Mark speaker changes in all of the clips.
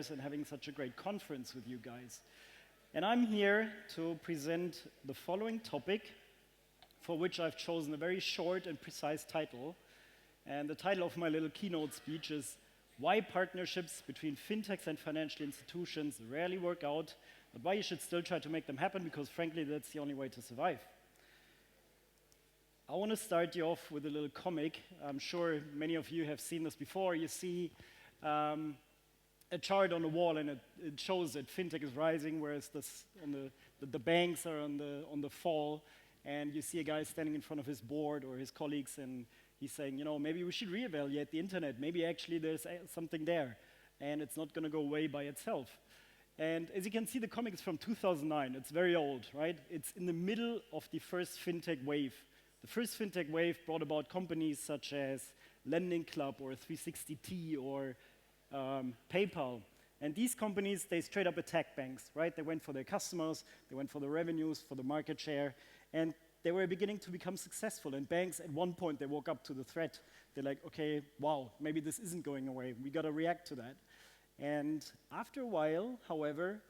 Speaker 1: FINTECHMATTERS and having such a great conference with you guys. And I'm here to present the following topic, for which I've chosen a very short and precise title. And the title of my little keynote speech is Why Partnerships Between Fintechs and Financial Institutions Rarely Work Out, but why you should still try to make them happen, because frankly, that's the only way to survive. I want to start you off with a little comic. I'm sure many of you have seen this before. You see a chart on the wall, and it shows that fintech is rising, whereas the banks are on the fall. And you see a guy standing in front of his board or his colleagues, and he's saying, you know, maybe we should reevaluate the internet. Maybe actually there's something there, and it's not going to go away by itself. And as you can see, the comic is from 2009. It's very old, right? It's in the middle of the first fintech wave. The first fintech wave brought about companies such as Lending Club or 360T or PayPal. And these companies, they straight up attacked banks, right? They went for their customers, they went for the revenues, for the market share, and they were beginning to become successful. And banks, at one point, they woke up to the threat. They're like, okay, wow, maybe this isn't going away. We got to react to that. And after a while, however,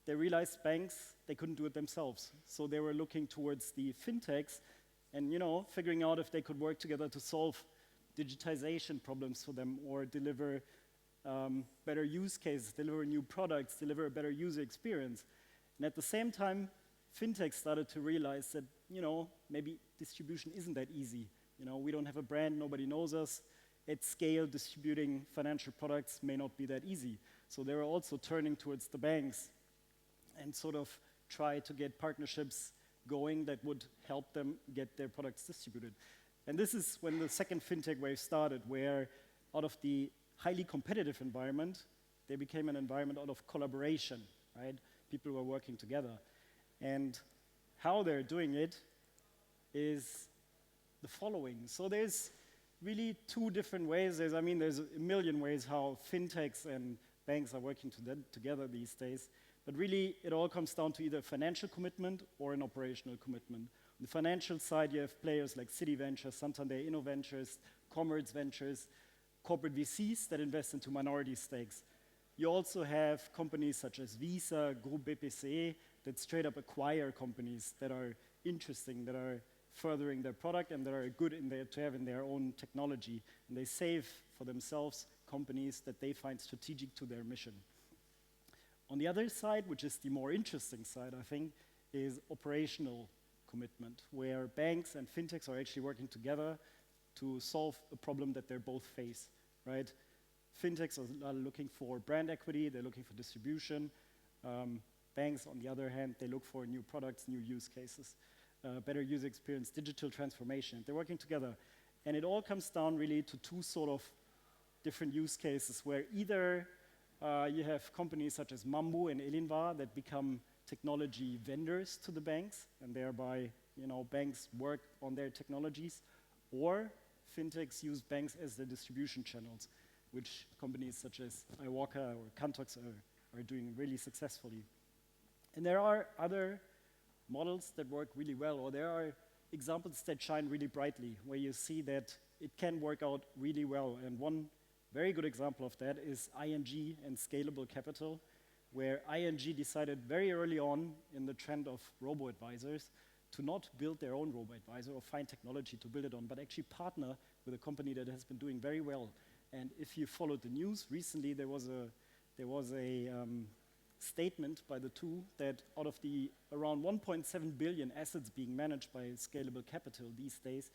Speaker 1: they realized banks, they couldn't do it themselves. So they were looking towards the fintechs and, you know, figuring out if they could work together to solve digitization problems for them or deliver better use cases, deliver new products, deliver a better user experience. And at the same time, fintechs started to realize that, you know, maybe distribution isn't that easy. You know, we don't have a brand, nobody knows us. At scale, distributing financial products may not be that easy. So they were also turning towards the banks and sort of try to get partnerships going that would help them get their products distributed. And this is when the second fintech wave started, where out of the highly competitive environment, there became an environment out of collaboration, right? People were working together. And how they're doing it is the following. So there's really two different ways. There's a million ways how fintechs and banks are working together these days. But really, it all comes down to either a financial commitment or an operational commitment. On the financial side, you have players like Citi Ventures, Santander InnoVentures, COMMERZ Ventures, corporate VCs that invest into minority stakes. You also have companies such as Visa, Groupe BPCE, that straight up acquire companies that are interesting, that are furthering their product and that are good to have in their own technology. And they save for themselves companies that they find strategic to their mission. On the other side, which is the more interesting side, I think, is operational commitment, where banks and fintechs are actually working together to solve a problem that they both face, right? Fintechs are looking for brand equity, they're looking for distribution. Banks, on the other hand, they look for new products, new use cases, better user experience, digital transformation. They're working together. And it all comes down really to two sort of different use cases, where either you have companies such as Mambu and Elinvar that become technology vendors to the banks, and thereby, you know, banks work on their technologies, or fintechs use banks as their distribution channels, which companies such as iWalker or Cantox are doing really successfully. And there are other models that work really well, or there are examples that shine really brightly, where you see that it can work out really well. And one very good example of that is ING and Scalable Capital, where ING decided very early on in the trend of robo-advisors to not build their own robo-advisor or find technology to build it on, but actually partner with a company that has been doing very well. And if you followed the news, recently there was a statement by the two that out of the around 1.7 billion assets being managed by Scalable Capital these days,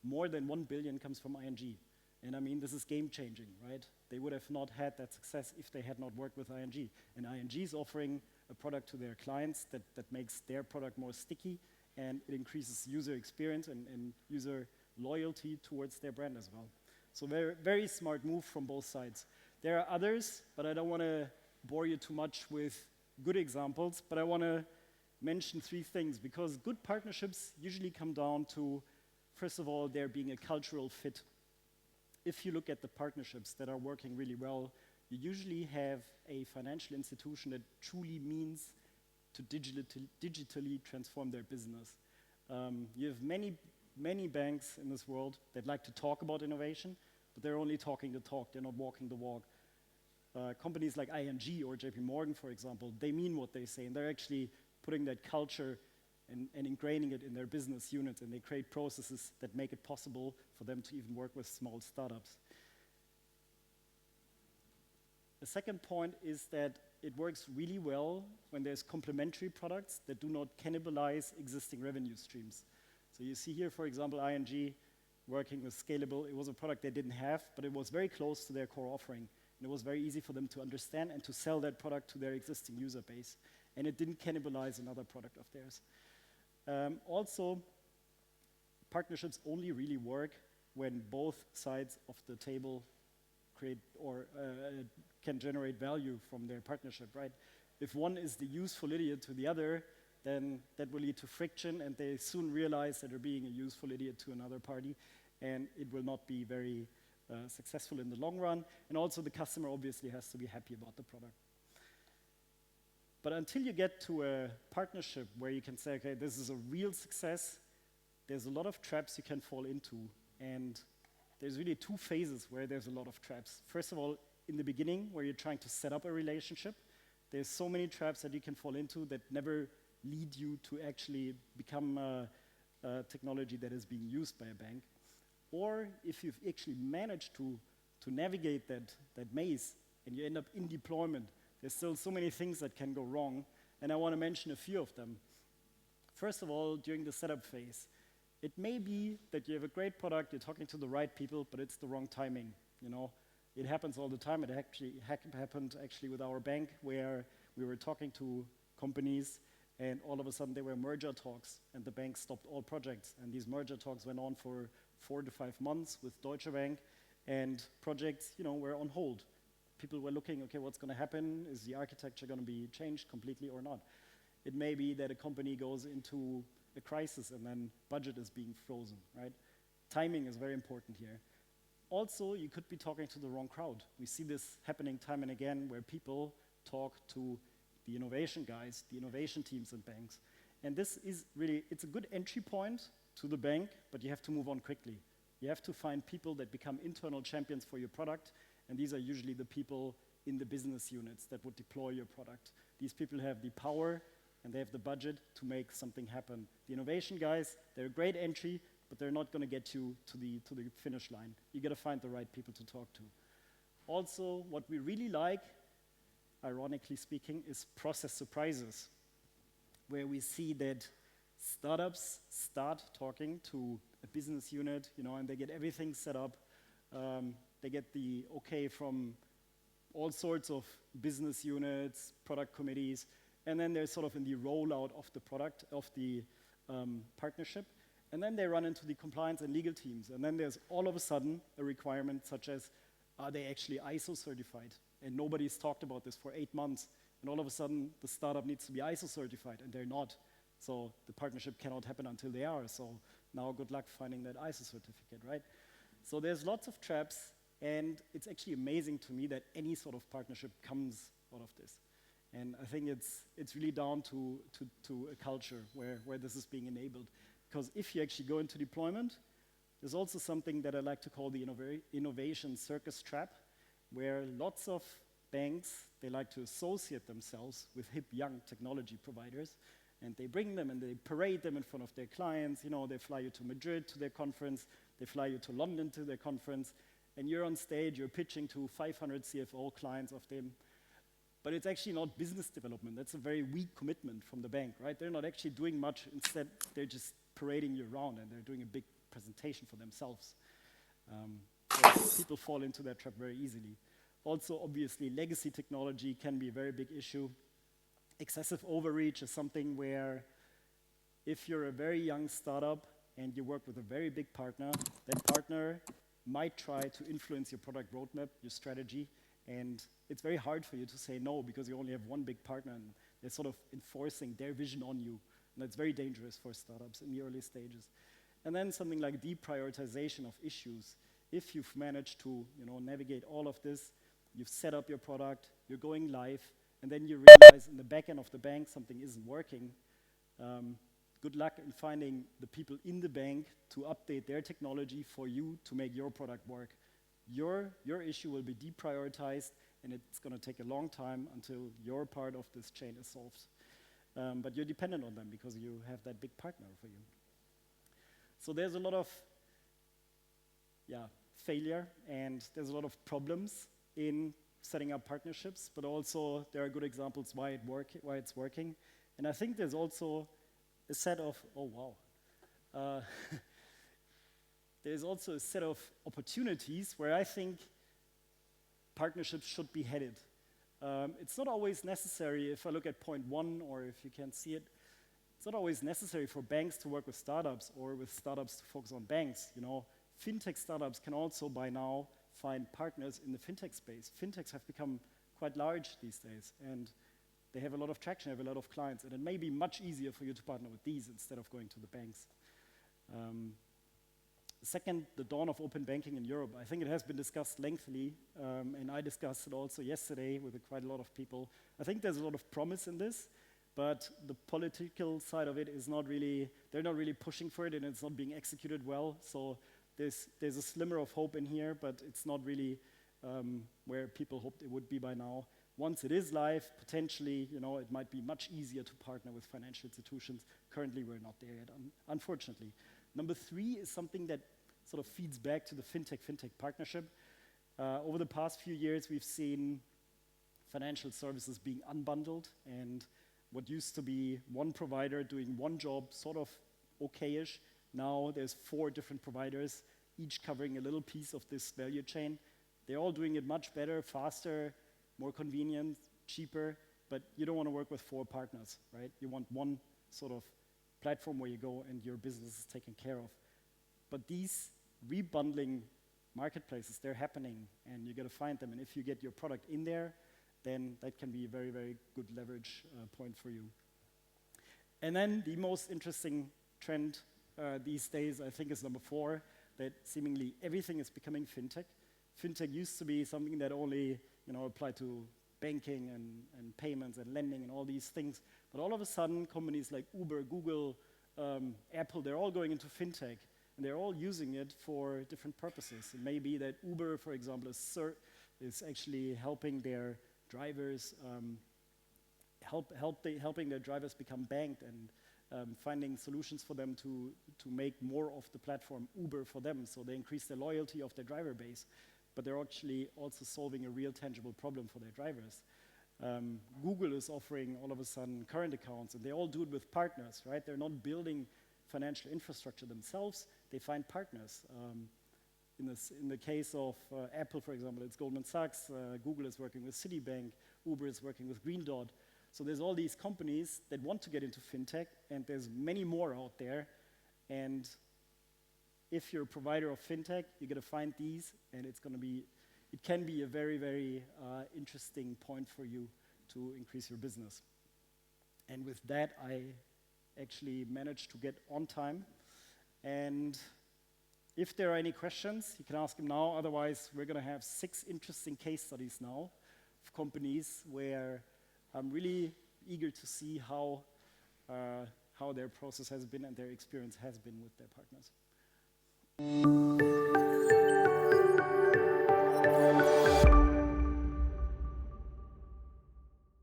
Speaker 1: more than 1 billion comes from ING. And I mean, this is game-changing, right? They would have not had that success if they had not worked with ING. And ING is offering a product to their clients that makes their product more sticky, and it increases user experience and user loyalty towards their brand as well. So very, very smart move from both sides. There are others, but I don't want to bore you too much with good examples, but I want to mention three things, because good partnerships usually come down to, first of all, there being a cultural fit. If you look at the partnerships that are working really well, you usually have a financial institution that truly means to digitally transform their business. You have many banks in this world that like to talk about innovation, but they're only talking the talk, they're not walking the walk. companies like ING or JP Morgan, for example, they mean what they say, and they're actually putting that culture and ingraining it in their business units, and they create processes that make it possible for them to even work with small startups. The second point is that it works really well when there's complementary products that do not cannibalize existing revenue streams. So you see here, for example, ING working with Scalable. It was a product they didn't have, but it was very close to their core offering. And it was very easy for them to understand and to sell that product to their existing user base. And it didn't cannibalize another product of theirs. Also, partnerships only really work when both sides of the table create or can generate value from their partnership, right? If one is the useful idiot to the other, then that will lead to friction, and they soon realize that they're being a useful idiot to another party, and it will not be very successful in the long run. And also the customer obviously has to be happy about the product. But until you get to a partnership where you can say, okay, this is a real success, there's a lot of traps you can fall into. And there's really two phases where there's a lot of traps. First of all, in the beginning, where you're trying to set up a relationship, there's so many traps that you can fall into that never lead you to actually become a technology that is being used by a bank. Or if you've actually managed to navigate that maze and you end up in deployment, there's still so many things that can go wrong, and I want to mention a few of them. First of all, during the setup phase, it may be that you have a great product, you're talking to the right people, but it's the wrong timing. You know, it happens all the time. It actually happened with our bank, where we were talking to companies, and all of a sudden there were merger talks, and the bank stopped all projects. And these merger talks went on for 4 to 5 months with Deutsche Bank, and projects, were on hold. People were looking, okay, what's going to happen? Is the architecture going to be changed completely or not? It may be that a company goes into a crisis and then budget is being frozen, right? Timing is very important here. Also, you could be talking to the wrong crowd. We see this happening time and again, where people talk to the innovation guys, the innovation teams in banks. And this is really, it's a good entry point to the bank, but you have to move on quickly. You have to find people that become internal champions for your product, and these are usually the people in the business units that would deploy your product. These people have the power and they have the budget to make something happen. The innovation guys, they're a great entry, but they're not going to get you to the finish line. You got to find the right people to talk to. Also, what we really like, ironically speaking, is process surprises, where we see that startups start talking to a business unit, and they get everything set up. They get the okay from all sorts of business units, product committees, and then they're sort of in the rollout of the product, of the partnership. And then they run into the compliance and legal teams. And then there's all of a sudden a requirement such as, are they actually ISO certified? And nobody's talked about this for 8 months. And all of a sudden, the startup needs to be ISO certified, and they're not. So the partnership cannot happen until they are. So now good luck finding that ISO certificate, right? So there's lots of traps. And it's actually amazing to me that any sort of partnership comes out of this. And I think it's really down to a culture where this is being enabled. Because if you actually go into deployment, there's also something that I like to call the innovation circus trap, where lots of banks, they like to associate themselves with hip young technology providers, and they bring them and they parade them in front of their clients. They fly you to Madrid to their conference, they fly you to London to their conference, and you're on stage, you're pitching to 500 CFO clients of them. But it's actually not business development. That's a very weak commitment from the bank, right? They're not actually doing much. Instead, they're just parading you around, and they're doing a big presentation for themselves. So people fall into that trap very easily. Also, obviously, legacy technology can be a very big issue. Excessive overreach is something where if you're a very young startup and you work with a very big partner, that partner might try to influence your product roadmap, your strategy, and it's very hard for you to say no because you only have one big partner and they're sort of enforcing their vision on you. And that's very dangerous for startups in the early stages. And then something like deprioritization of issues. If you've managed to navigate all of this, you've set up your product, you're going live, and then you realize in the back end of the bank something isn't working, good luck in finding the people in the bank to update their technology for you to make your product work. Your issue will be deprioritized, and it's going to take a long time until your part of this chain is solved. But you're dependent on them because you have that big partner for you. So there's a lot of failure, and there's a lot of problems in setting up partnerships, but also there are good examples why it's working. And I think there's also a set of, there's also a set of opportunities where I think partnerships should be headed. It's not always necessary, if I look at point 1, or if you can see it, it's not always necessary for banks to work with startups or with startups to focus on banks. You know, fintech startups can also by now find partners in the fintech space. Fintechs have become quite large these days, and they have a lot of traction, have a lot of clients, and it may be much easier for you to partner with these instead of going to the banks. Second, the dawn of open banking in Europe. I think it has been discussed lengthily, and I discussed it also yesterday with quite a lot of people. I think there's a lot of promise in this, but the political side of it is not really, they're not really pushing for it, and it's not being executed well. So there's a slimmer of hope in here, but it's not really where people hoped it would be by now. Once it is live, potentially, you know, it might be much easier to partner with financial institutions. Currently, we're not there yet, unfortunately. Number 3 is something that sort of feeds back to the fintech partnership. Over the past few years, we've seen financial services being unbundled, and what used to be one provider doing one job, sort of okay-ish, now there's 4 different providers, each covering a little piece of this value chain. They're all doing it much better, faster, more convenient, cheaper, but you don't want to work with 4 partners, right? You want one sort of platform where you go and your business is taken care of. But these rebundling marketplaces, they're happening, and you got to find them. And if you get your product in there, then that can be a very, very good leverage point for you. And then the most interesting trend these days, I think, is number 4, that seemingly everything is becoming fintech. Fintech used to be something that only, you know, applied to banking and payments and lending and all these things. But all of a sudden, companies like Uber, Google, Apple, they're all going into fintech, and they're all using it for different purposes. It may be that Uber, for example, is actually helping their drivers, helping their drivers become banked, and finding solutions for them to make more of the platform Uber for them, so they increase the loyalty of their driver base. But they're actually also solving a real tangible problem for their drivers. Google is offering, all of a sudden, current accounts, and they all do it with partners, right? They're not building financial infrastructure themselves, they find partners. In the case of Apple, for example, it's Goldman Sachs, Google is working with Citibank, Uber is working with Green Dot. So there's all these companies that want to get into fintech, and there's many more out there. And if you're a provider of fintech, you're going to find these, and it can be a very, very interesting point for you to increase your business. And with that, I actually managed to get on time. And if there are any questions, you can ask them now. Otherwise, we're going to have 6 interesting case studies now of companies where I'm really eager to see how their process has been and their experience has been with their partners.